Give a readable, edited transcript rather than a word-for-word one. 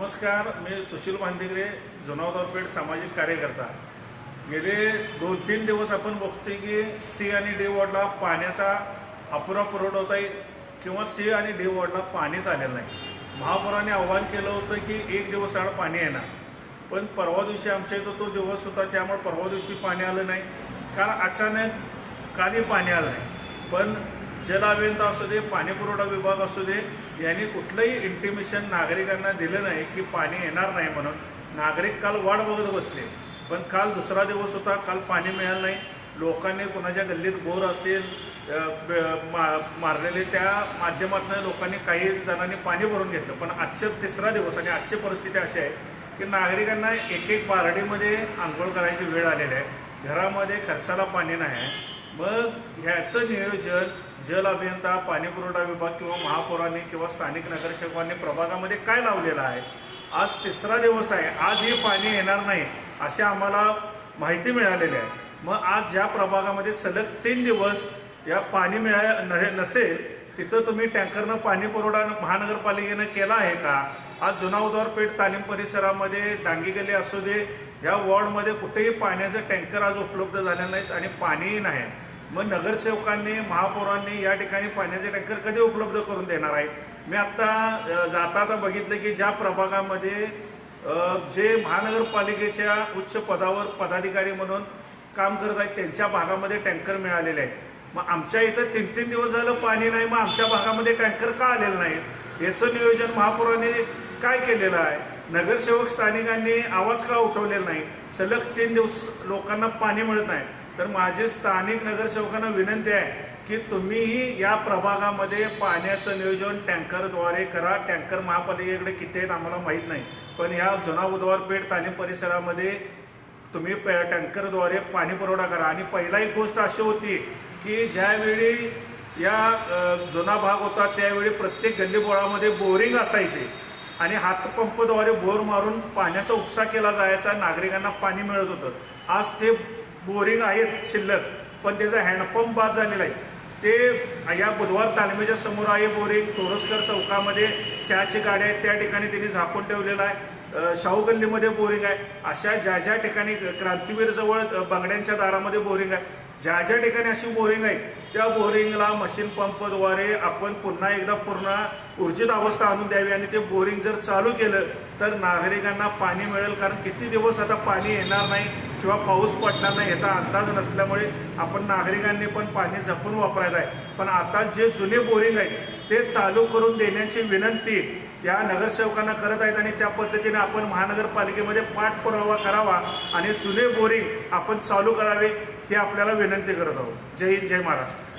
नमस्कार, मी सुशील भांदिगरे, जुनावदारपेठ सामाजिक कार्यकर्ता। गेले 2-3 दिवस आपण बघतोय की सी आणि डी वॉर्डला पाण्याचा अपुरा पुरवठा होत आहे किंवा सी आणि डी वॉर्डला पाणीच आलेलं नाही। महापौरांनी आवाहन केलं होतं की 1 दिवस आड पाणी येणार, पण परवा दिवशी आमच्या इथं तो दिवस होता, त्यामुळे परवा दिवशी पाणी आलं नाही। काल अचानक कालही पाणी आलं नाही, पण जल अभियंता असू दे, पाणी पुरवठा विभाग असू दे, यांनी कुठलंही इंटिमेशन नागरिकांना दिलं नाही की पाणी येणार नाही म्हणून। नागरिक काल वाट बघत बसले, पण काल दुसरा दिवस होता, काल पाणी मिळालं नाही। लोकांनी कोणाच्या गल्लीत बोर असतील मारलेले, त्या माध्यमातून लोकांनी काही जणांनी पाणी भरून घेतलं। पण आजचा तिसरा दिवस आणि आजची परिस्थिती अशी आहे की नागरिकांना एक बारडीमध्ये आंघोळ करायची वेळ आलेली आहे, घरामध्ये खर्चाला पाणी नाही आहे। मग ह्याचं नियोजन जल अभियंता, पाणी पुरवठा विभाग किंवा महापौरांनी किंवा स्थानिक नगरसेवकांनी प्रभागामध्ये काय लावलेलं आहे? आज तिसरा दिवस आहे, आजही पाणी येणार नाही अशी आम्हाला माहिती मिळालेली आहे। मग आज ज्या प्रभागामध्ये सलग 3 दिवस या पाणी नसेल, तिथं तुम्ही टँकरनं पाणी पुरवठा महानगरपालिकेनं केला आहे का? आज जुनावदारपेठ तालीम परिसरामध्ये डांगी गल्ली असू दे, या वॉर्डमध्ये कुठेही पाण्याचे टँकर आज उपलब्ध झाले नाहीत आणि पाणीही नाही। मग नगरसेवकांनी, महापौरांनी या ठिकाणी पाण्याचे टँकर कधी उपलब्ध करून देणार आहे? मी आत्ता जाता बघितलं की ज्या प्रभागामध्ये जे महानगरपालिकेच्या उच्च पदावर पदाधिकारी म्हणून काम करत आहेत, त्यांच्या भागामध्ये टँकर मिळालेले आहेत। मग आमच्या इथं 3-3 दिवस झालं पाणी नाही, मग आमच्या भागामध्ये टँकर का आलेलं नाही? याचं नियोजन महापौरांनी काय केलेलं आहे? नगरसेवक स्थानिकांनी आवाज का उठवलेला नाही? सलग 3 दिवस लोकांना पाणी मिळत नाही। तर माझे स्थानिक नगरसेवकांना विनंती आहे की तुम्हीही या प्रभागामध्ये पाण्याचं नियोजन टँकरद्वारे करा। टँकर महापालिकेकडे किती आहेत आम्हाला माहीत नाही, पण या जुनावदारपेठ तालीम परिसरामध्ये तुम्ही टँकरद्वारे पाणी पुरवठा करा। आणि पहिला एक गोष्ट अशी होती की ज्यावेळी या जुना भाग होता त्यावेळी प्रत्येक गल्लीबोळामध्ये बोरिंग असायचे आणि हातपंपद्वारे बोर मारून पाण्याचा उपसा केला जायचा, नागरिकांना पाणी मिळत होतं। आज ते बोरिंग आहेत शिल्लक, पण त्याचा हँडपंप बाद झालेला आहे। ते या बुधवार तालमीच्या समोर आहे बोरिंग, तोरसकर चौकामध्ये चहाची गाडी आहे त्या ठिकाणी त्यांनी झाकून ठेवलेला आहे, शाहू गल्लीमध्ये बोरिंग आहे। अशा ज्या ठिकाणी क्रांतीवीर जवळ बंगड्यांच्या दारामध्ये बोरिंग आहे, ज्या ठिकाणी अशी बोरिंग आहे त्या बोरिंगला मशीन पंपद्वारे आपण पुन्हा एकदा पूर्ण ऊर्जित अवस्था आणून द्यावी आणि ते बोरिंग जर चालू केलं तर नागरिकांना पाणी मिळेल। कारण किती दिवस आता पाणी येणार नाही किंवा पाऊस पडणार नाही याचा अंदाज नसल्यामुळे आपण नागरिकांनी पण पाणी जपून वापरायचं आहे। पण आता जे जुने बोरिंग आहेत ते चालू करून देण्याची विनंती या नगरसेवकांना करत आहेत आणि त्या पद्धतीने आपण महानगरपालिकेमध्ये पाठपुरावा करावा आणि जुने बोरिंग आपण चालू करावे ही आपल्याला विनंती करत आहोत। जय हिंद, जय महाराष्ट्र।